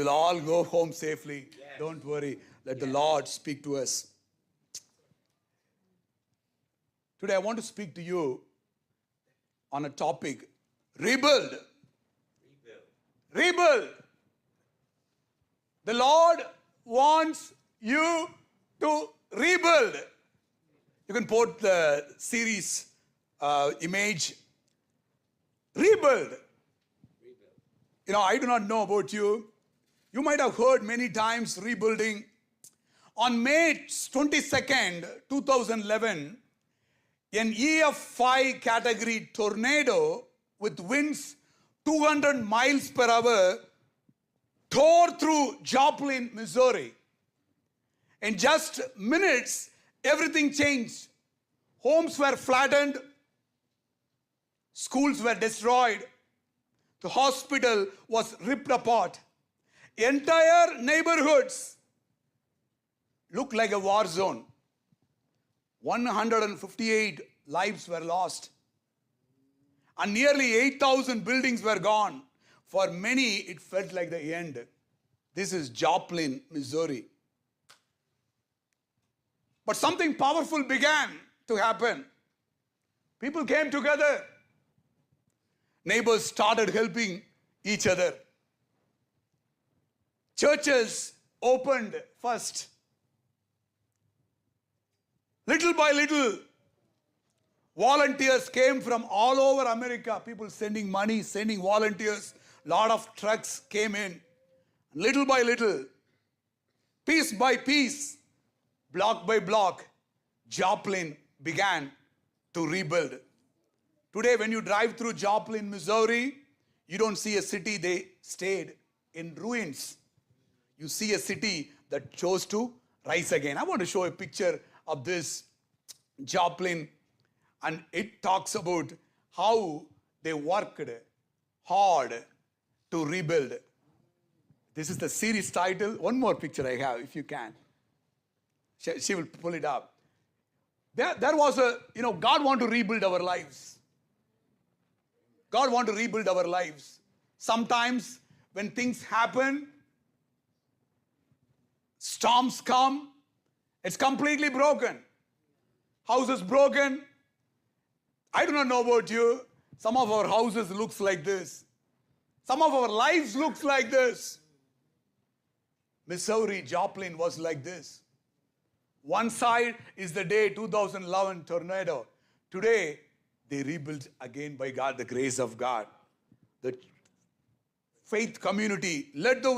will all go home safely. Don't worry. Let the Lord speak to us. Today I want to speak to you on a topic, rebuild. Rebuild. The Lord wants you to rebuild. You can put the series image. Rebuild. You know, I do not know about you. You might have heard many times rebuilding. On May 22nd, 2011, an EF5 category tornado with winds 200 miles per hour tore through Joplin, Missouri. In just minutes, everything changed. Homes were flattened. Schools were destroyed. The hospital was ripped apart. Entire neighborhoods looked like a war zone. 158 lives were lost. And nearly 8,000 buildings were gone. For many, it felt like the end. This is Joplin, Missouri. But something powerful began to happen. People came together. Neighbors started helping each other. Churches opened first. Little by little, volunteers came from all over America. People sending money, sending volunteers. Lot of trucks came in. Little by little, piece by piece, block by block, Joplin began to rebuild. Today, when you drive through Joplin, Missouri, you don't see a city they stayed in ruins. You see a city that chose to rise again. I want to show a picture of this Joplin, and it talks about how they worked hard to rebuild. This is the series title. One more picture I have, if you can. She will pull it up. There was God want to rebuild our lives. God want to rebuild our lives. Sometimes when things happen, storms come, it's completely broken. House is broken. I do not know about you. Some of our houses looks like this. Some of our lives looks like this. Missouri, Joplin was like this. One side is the day 2011 tornado. Today, they rebuilt again by God, the grace of God. The faith community led the way.